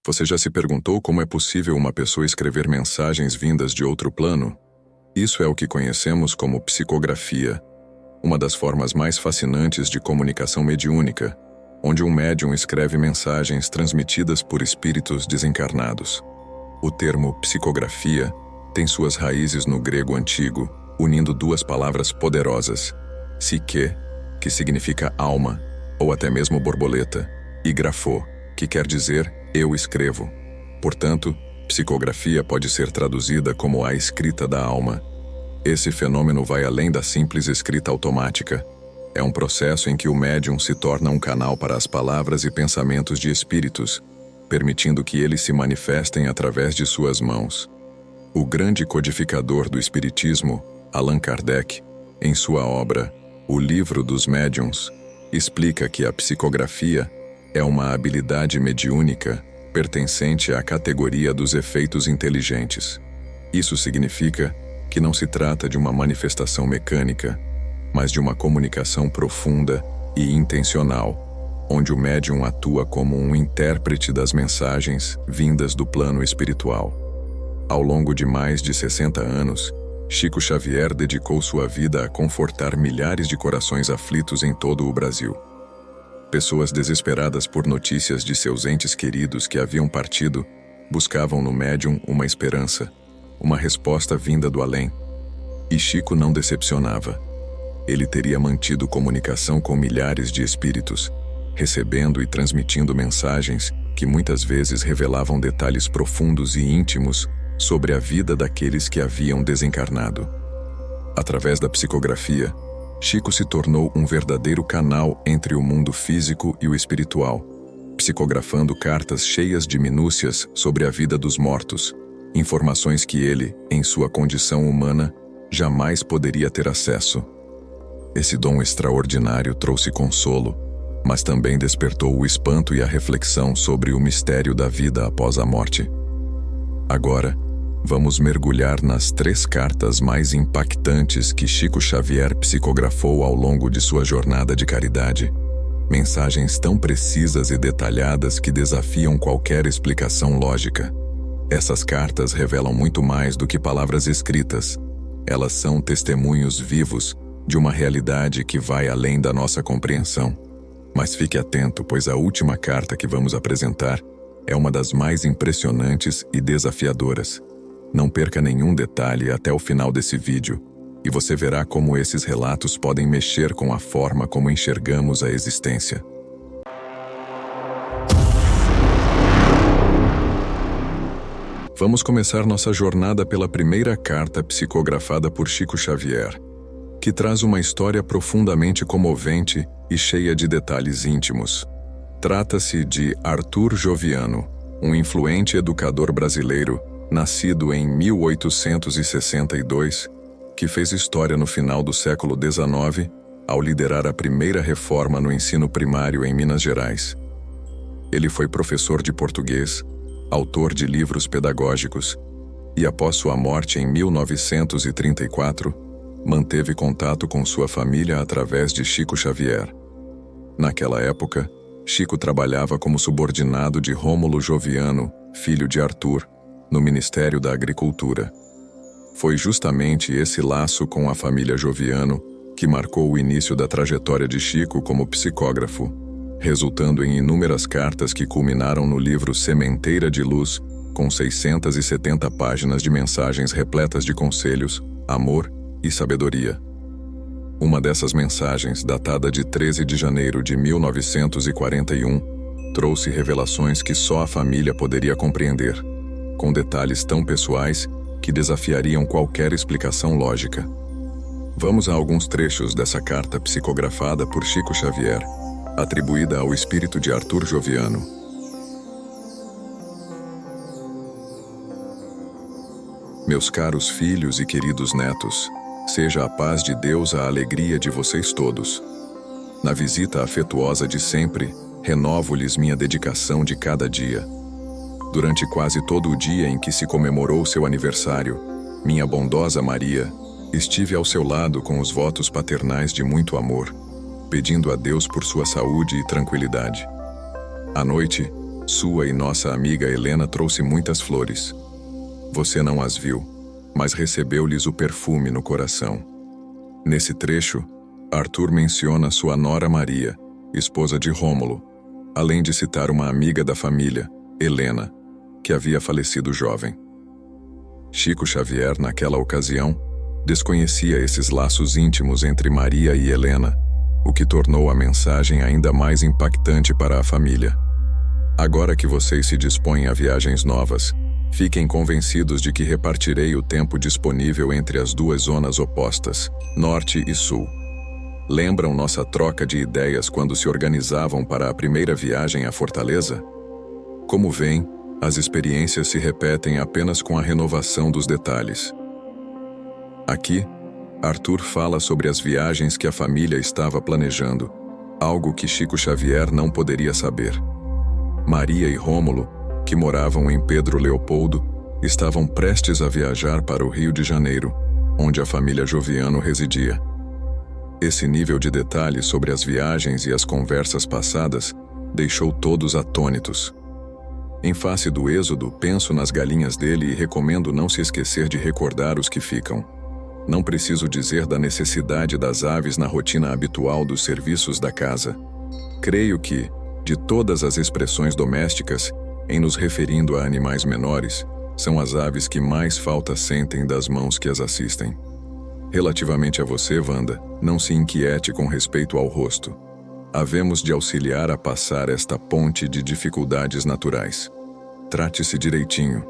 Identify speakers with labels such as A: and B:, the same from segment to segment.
A: Você já se perguntou como é possível uma pessoa escrever mensagens vindas de outro plano? Isso é o que conhecemos como psicografia, uma das formas mais fascinantes de comunicação mediúnica, onde um médium escreve mensagens transmitidas por espíritos desencarnados. O termo psicografia tem suas raízes no grego antigo, unindo duas palavras poderosas, psique, que significa alma, ou até mesmo borboleta, e grafo, que quer dizer eu escrevo. Portanto, psicografia pode ser traduzida como a escrita da alma. Esse fenômeno vai além da simples escrita automática. É um processo em que o médium se torna um canal para as palavras e pensamentos de espíritos, permitindo que eles se manifestem através de suas mãos. O grande codificador do espiritismo, Allan Kardec, em sua obra O Livro dos Médiuns, explica que a psicografia é uma habilidade mediúnica pertencente à categoria dos efeitos inteligentes. Isso significa que não se trata de uma manifestação mecânica, mas de uma comunicação profunda e intencional, onde o médium atua como um intérprete das mensagens vindas do plano espiritual. Ao longo de mais de 60 anos, Chico Xavier dedicou sua vida a confortar milhares de corações aflitos em todo o Brasil. Pessoas desesperadas por notícias de seus entes queridos que haviam partido, buscavam no médium uma esperança, uma resposta vinda do além. E Chico não decepcionava. Ele teria mantido comunicação com milhares de espíritos, recebendo e transmitindo mensagens que muitas vezes revelavam detalhes profundos e íntimos sobre a vida daqueles que haviam desencarnado. Através da psicografia, Chico se tornou um verdadeiro canal entre o mundo físico e o espiritual, psicografando cartas cheias de minúcias sobre a vida dos mortos, informações que ele, em sua condição humana, jamais poderia ter acesso. Esse dom extraordinário trouxe consolo, mas também despertou o espanto e a reflexão sobre o mistério da vida após a morte. Agora, vamos mergulhar nas 3 cartas mais impactantes que Chico Xavier psicografou ao longo de sua jornada de caridade. Mensagens tão precisas e detalhadas que desafiam qualquer explicação lógica. Essas cartas revelam muito mais do que palavras escritas. Elas são testemunhos vivos de uma realidade que vai além da nossa compreensão. Mas fique atento, pois a última carta que vamos apresentar é uma das mais impressionantes e desafiadoras. Não perca nenhum detalhe até o final desse vídeo, e você verá como esses relatos podem mexer com a forma como enxergamos a existência. Vamos começar nossa jornada pela primeira carta psicografada por Chico Xavier, que traz uma história profundamente comovente e cheia de detalhes íntimos. Trata-se de Arthur Joviano, um influente educador brasileiro, nascido em 1862, que fez história no final do século XIX ao liderar a primeira reforma no ensino primário em Minas Gerais. Ele foi professor de português, autor de livros pedagógicos e, após sua morte em 1934, manteve contato com sua família através de Chico Xavier. Naquela época, Chico trabalhava como subordinado de Rômulo Joviano, filho de Arthur, no Ministério da Agricultura. Foi justamente esse laço com a família Joviano que marcou o início da trajetória de Chico como psicógrafo, resultando em inúmeras cartas que culminaram no livro Sementeira de Luz, com 670 páginas de mensagens repletas de conselhos, amor e sabedoria. Uma dessas mensagens, datada de 13 de janeiro de 1941, trouxe revelações que só a família poderia compreender, com detalhes tão pessoais que desafiariam qualquer explicação lógica. Vamos a alguns trechos dessa carta psicografada por Chico Xavier, atribuída ao espírito de Arthur Joviano. Meus caros filhos e queridos netos, seja a paz de Deus a alegria de vocês todos. Na visita afetuosa de sempre, renovo-lhes minha dedicação de cada dia. Durante quase todo o dia em que se comemorou seu aniversário, minha bondosa Maria, estive ao seu lado com os votos paternais de muito amor, pedindo a Deus por sua saúde e tranquilidade. À noite, Sua e nossa amiga Helena trouxe muitas flores. Você não as viu, mas recebeu-lhes o perfume no coração. Nesse trecho, Arthur menciona sua nora Maria, esposa de Rômulo, além de citar uma amiga da família, Helena, que havia falecido jovem. Chico Xavier, naquela ocasião, desconhecia esses laços íntimos entre Maria e Helena, o que tornou a mensagem ainda mais impactante para a família. Agora que vocês se dispõem a viagens novas, fiquem convencidos de que repartirei o tempo disponível entre as duas zonas opostas, norte e sul. Lembram nossa troca de ideias quando se organizavam para a primeira viagem à Fortaleza? Como veem, as experiências se repetem apenas com a renovação dos detalhes. Aqui, Arthur fala sobre as viagens que a família estava planejando, algo que Chico Xavier não poderia saber. Maria e Rômulo, que moravam em Pedro Leopoldo, estavam prestes a viajar para o Rio de Janeiro, onde a família Joviano residia. Esse nível de detalhes sobre as viagens e as conversas passadas deixou todos atônitos. Em face do êxodo, penso nas galinhas dele e recomendo não se esquecer de recordar os que ficam. Não preciso dizer da necessidade das aves na rotina habitual dos serviços da casa. Creio que, de todas as expressões domésticas, em nos referindo a animais menores, são as aves que mais falta sentem das mãos que as assistem. Relativamente a você, Wanda, não se inquiete com respeito ao rosto. Havemos de auxiliar a passar esta ponte de dificuldades naturais. Trate-se direitinho.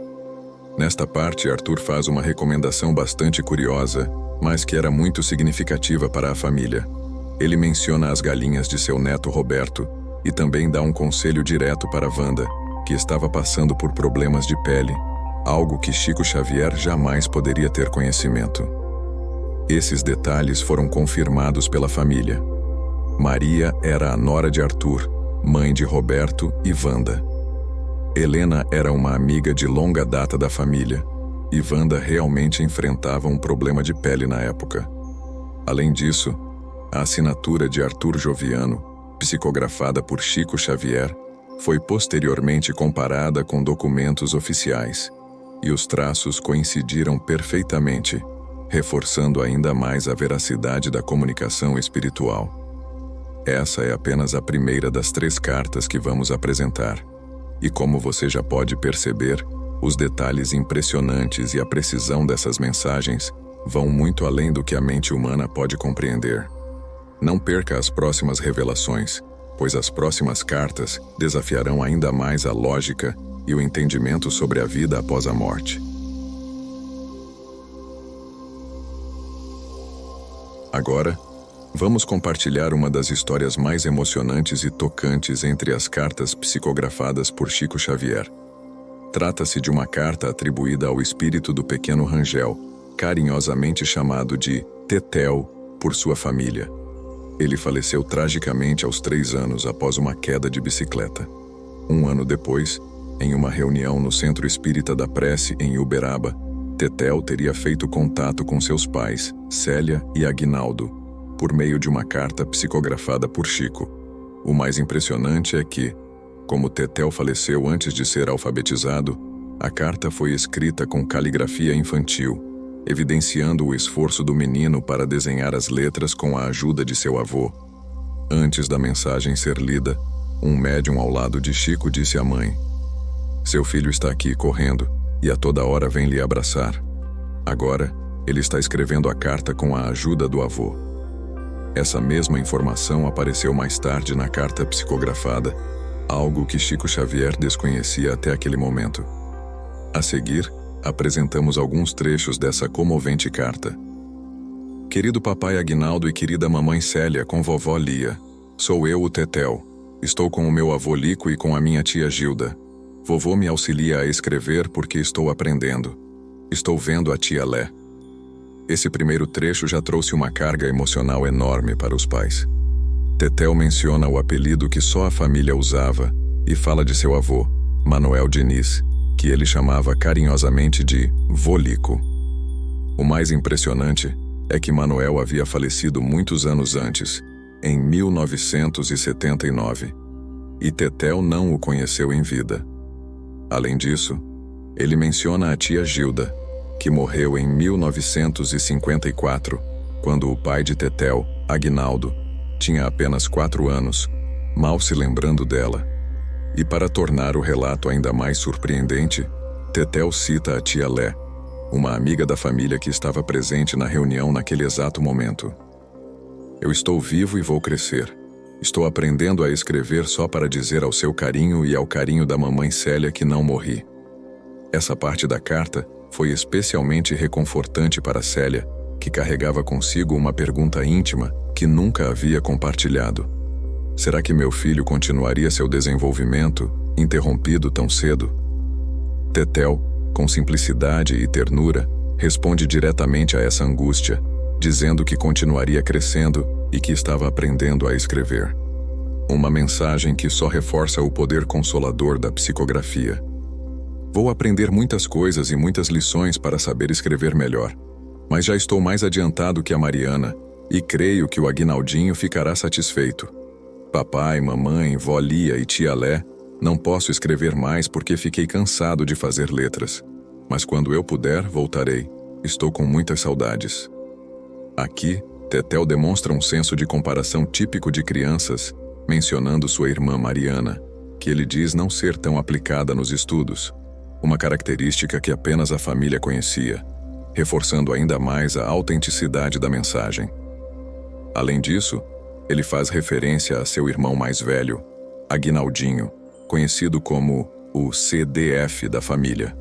A: Nesta parte, Arthur faz uma recomendação bastante curiosa, mas que era muito significativa para a família. Ele menciona as galinhas de seu neto Roberto e também dá um conselho direto para Wanda, que estava passando por problemas de pele, algo que Chico Xavier jamais poderia ter conhecimento. Esses detalhes foram confirmados pela família. Maria era a nora de Arthur, mãe de Roberto e Wanda. Helena era uma amiga de longa data da família, e Wanda realmente enfrentava um problema de pele na época. Além disso, a assinatura de Arthur Joviano, psicografada por Chico Xavier, foi posteriormente comparada com documentos oficiais, e os traços coincidiram perfeitamente, reforçando ainda mais a veracidade da comunicação espiritual. Essa é apenas a primeira das 3 cartas que vamos apresentar. E como você já pode perceber, os detalhes impressionantes e a precisão dessas mensagens vão muito além do que a mente humana pode compreender. Não perca as próximas revelações, pois as próximas cartas desafiarão ainda mais a lógica e o entendimento sobre a vida após a morte. Agora, vamos compartilhar uma das histórias mais emocionantes e tocantes entre as cartas psicografadas por Chico Xavier. Trata-se de uma carta atribuída ao espírito do pequeno Rangel, carinhosamente chamado de Tetel por sua família. Ele faleceu tragicamente aos 3 anos após uma queda de bicicleta. 1 ano depois, em uma reunião no Centro Espírita da Prece em Uberaba, Tetel teria feito contato com seus pais, Célia e Aguinaldo, por meio de uma carta psicografada por Chico. O mais impressionante é que, como Tetel faleceu antes de ser alfabetizado, a carta foi escrita com caligrafia infantil, evidenciando o esforço do menino para desenhar as letras com a ajuda de seu avô. Antes da mensagem ser lida, um médium ao lado de Chico disse à mãe: "Seu filho está aqui correndo e a toda hora vem lhe abraçar. Agora, ele está escrevendo a carta com a ajuda do avô." Essa mesma informação apareceu mais tarde na carta psicografada, algo que Chico Xavier desconhecia até aquele momento. A seguir, apresentamos alguns trechos dessa comovente carta. Querido papai Aguinaldo e querida mamãe Célia com vovó Lia, sou eu, o Tetel. Estou com o meu avô Lico e com a minha tia Gilda. Vovô me auxilia a escrever porque estou aprendendo. Estou vendo a tia Lé. Esse primeiro trecho já trouxe uma carga emocional enorme para os pais. Tetel menciona o apelido que só a família usava e fala de seu avô, Manuel Diniz, que ele chamava carinhosamente de Vô Lico. O mais impressionante é que Manuel havia falecido muitos anos antes, em 1979. e Tetel não o conheceu em vida. Além disso, ele menciona a tia Gilda, que morreu em 1954, quando o pai de Tetel, Aguinaldo, tinha apenas 4 anos, mal se lembrando dela. E para tornar o relato ainda mais surpreendente, Tetel cita a tia Lé, uma amiga da família que estava presente na reunião naquele exato momento. Eu estou vivo e vou crescer. Estou aprendendo a escrever só para dizer ao seu carinho e ao carinho da mamãe Célia que não morri. Essa parte da carta foi especialmente reconfortante para Célia, que carregava consigo uma pergunta íntima que nunca havia compartilhado. Será que meu filho continuaria seu desenvolvimento, interrompido tão cedo? Tetel, com simplicidade e ternura, responde diretamente a essa angústia, dizendo que continuaria crescendo e que estava aprendendo a escrever. Uma mensagem que só reforça o poder consolador da psicografia. Vou aprender muitas coisas e muitas lições para saber escrever melhor, mas já estou mais adiantado que a Mariana e creio que o Aguinaldinho ficará satisfeito. Papai, mamãe, vó Lia e tia Lé, não posso escrever mais porque fiquei cansado de fazer letras, mas quando eu puder, voltarei. Estou com muitas saudades. Aqui, Tetel demonstra um senso de comparação típico de crianças, mencionando sua irmã Mariana, que ele diz não ser tão aplicada nos estudos, uma característica que apenas a família conhecia, reforçando ainda mais a autenticidade da mensagem. Além disso, ele faz referência a seu irmão mais velho, Aguinaldinho, conhecido como o CDF da família.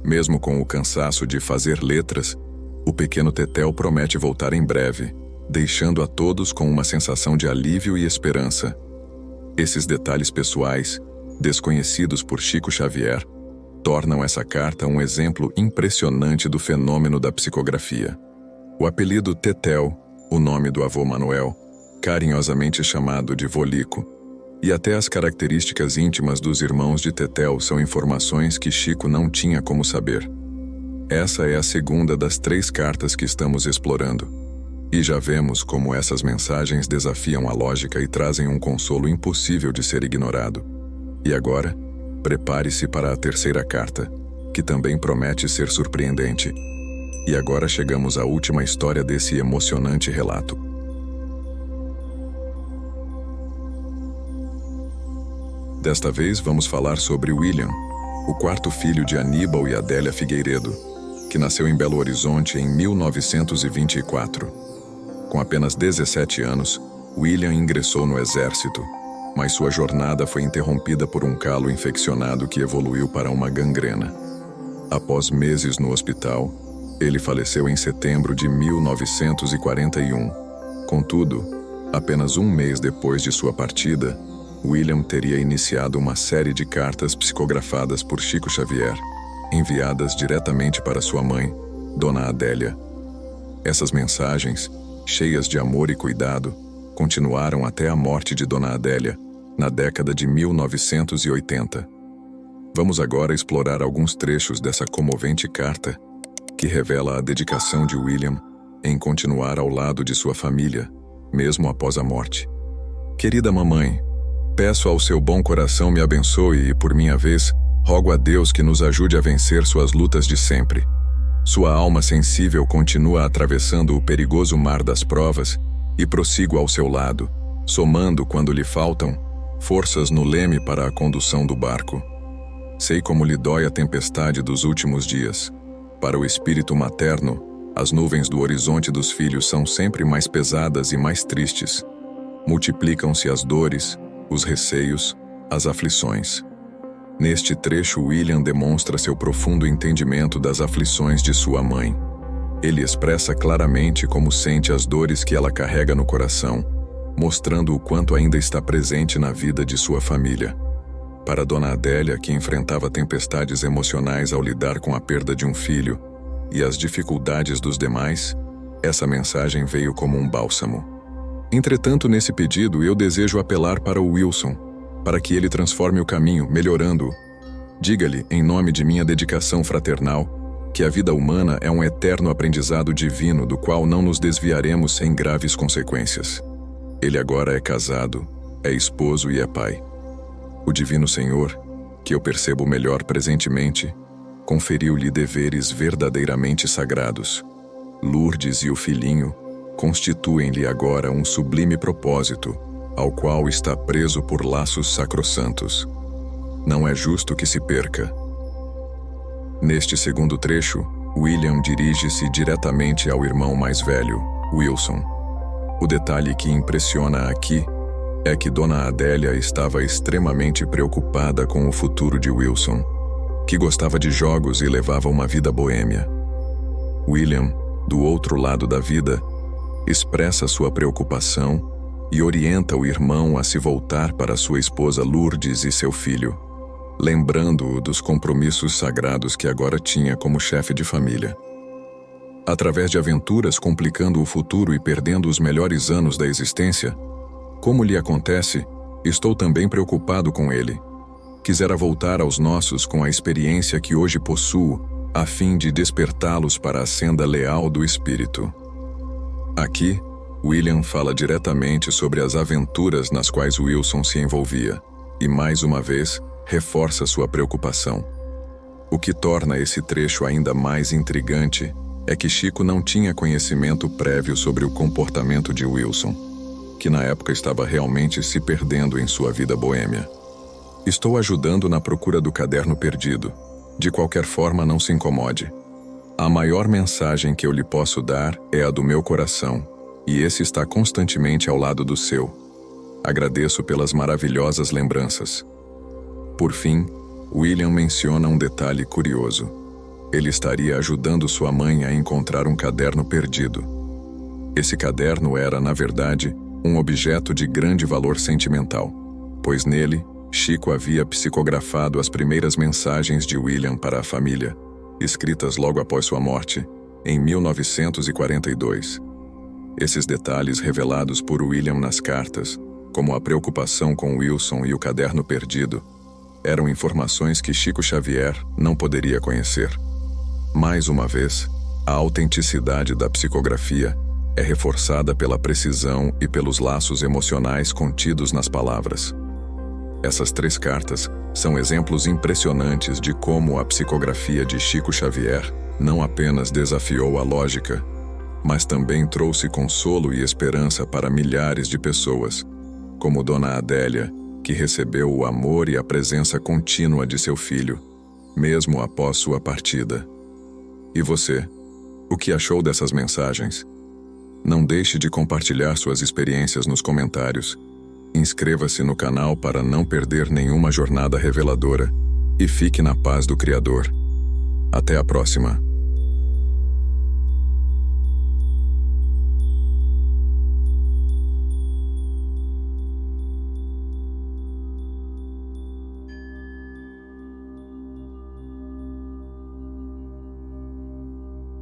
A: Mesmo com o cansaço de fazer letras, o pequeno Tetel promete voltar em breve, deixando a todos com uma sensação de alívio e esperança. Esses detalhes pessoais, desconhecidos por Chico Xavier, tornam essa carta um exemplo impressionante do fenômeno da psicografia. O apelido Tetel, o nome do avô Manuel, carinhosamente chamado de Volico, e até as características íntimas dos irmãos de Tetel são informações que Chico não tinha como saber. Essa é a segunda das 3 cartas que estamos explorando. E já vemos como essas mensagens desafiam a lógica e trazem um consolo impossível de ser ignorado. E agora, prepare-se para a 3ª carta, que também promete ser surpreendente. E agora chegamos à última história desse emocionante relato. Desta vez vamos falar sobre William, o 4º filho de Aníbal e Adélia Figueiredo, que nasceu em Belo Horizonte em 1924. Com apenas 17 anos, William ingressou no exército, mas sua jornada foi interrompida por um calo infeccionado que evoluiu para uma gangrena. Após meses no hospital, ele faleceu em setembro de 1941. Contudo, apenas um mês depois de sua partida, William teria iniciado uma série de cartas psicografadas por Chico Xavier, enviadas diretamente para sua mãe, Dona Adélia. Essas mensagens, cheias de amor e cuidado, continuaram até a morte de Dona Adélia, na década de 1980. Vamos agora explorar alguns trechos dessa comovente carta, que revela a dedicação de William em continuar ao lado de sua família, mesmo após a morte. Querida mamãe, peço ao seu bom coração me abençoe e, por minha vez, rogo a Deus que nos ajude a vencer suas lutas de sempre. Sua alma sensível continua atravessando o perigoso mar das provas e prossigo ao seu lado, somando, quando lhe faltam, forças no leme para a condução do barco. Sei como lhe dói a tempestade dos últimos dias. Para o espírito materno, as nuvens do horizonte dos filhos são sempre mais pesadas e mais tristes. Multiplicam-se as dores, os receios, as aflições. Neste trecho, William demonstra seu profundo entendimento das aflições de sua mãe. Ele expressa claramente como sente as dores que ela carrega no coração, mostrando o quanto ainda está presente na vida de sua família. Para Dona Adélia, que enfrentava tempestades emocionais ao lidar com a perda de um filho e as dificuldades dos demais, essa mensagem veio como um bálsamo. Entretanto, nesse pedido, eu desejo apelar para o Wilson, para que ele transforme o caminho, melhorando-o. Diga-lhe, em nome de minha dedicação fraternal, que a vida humana é um eterno aprendizado divino do qual não nos desviaremos sem graves consequências. Ele agora é casado, é esposo e é pai. O Divino Senhor, que eu percebo melhor presentemente, conferiu-lhe deveres verdadeiramente sagrados. Lourdes e o filhinho constituem-lhe agora um sublime propósito, ao qual está preso por laços sacrossantos. Não é justo que se perca. Neste segundo trecho, William dirige-se diretamente ao irmão mais velho, Wilson. O detalhe que impressiona aqui é que Dona Adélia estava extremamente preocupada com o futuro de Wilson, que gostava de jogos e levava uma vida boêmia. William, do outro lado da vida, expressa sua preocupação e orienta o irmão a se voltar para sua esposa Lourdes e seu filho, lembrando-o dos compromissos sagrados que agora tinha como chefe de família. Através de aventuras complicando o futuro e perdendo os melhores anos da existência, como lhe acontece, estou também preocupado com ele. Quisera voltar aos nossos com a experiência que hoje possuo, a fim de despertá-los para a senda leal do espírito. Aqui, William fala diretamente sobre as aventuras nas quais Wilson se envolvia, e mais uma vez, reforça sua preocupação. O que torna esse trecho ainda mais intrigante é que Chico não tinha conhecimento prévio sobre o comportamento de Wilson, que na época estava realmente se perdendo em sua vida boêmia. Estou ajudando na procura do caderno perdido. De qualquer forma, não se incomode. A maior mensagem que eu lhe posso dar é a do meu coração, e esse está constantemente ao lado do seu. Agradeço pelas maravilhosas lembranças. Por fim, William menciona um detalhe curioso. Ele estaria ajudando sua mãe a encontrar um caderno perdido. Esse caderno era, na verdade, um objeto de grande valor sentimental, pois nele, Chico havia psicografado as primeiras mensagens de William para a família, escritas logo após sua morte, em 1942. Esses detalhes revelados por William nas cartas, como a preocupação com Wilson e o caderno perdido, eram informações que Chico Xavier não poderia conhecer. Mais uma vez, a autenticidade da psicografia é reforçada pela precisão e pelos laços emocionais contidos nas palavras. Essas 3 cartas são exemplos impressionantes de como a psicografia de Chico Xavier não apenas desafiou a lógica, mas também trouxe consolo e esperança para milhares de pessoas, como Dona Adélia, que recebeu o amor e a presença contínua de seu filho, mesmo após sua partida. E você, o que achou dessas mensagens? Não deixe de compartilhar suas experiências nos comentários. Inscreva-se no canal para não perder nenhuma jornada reveladora e fique na paz do Criador. Até a próxima!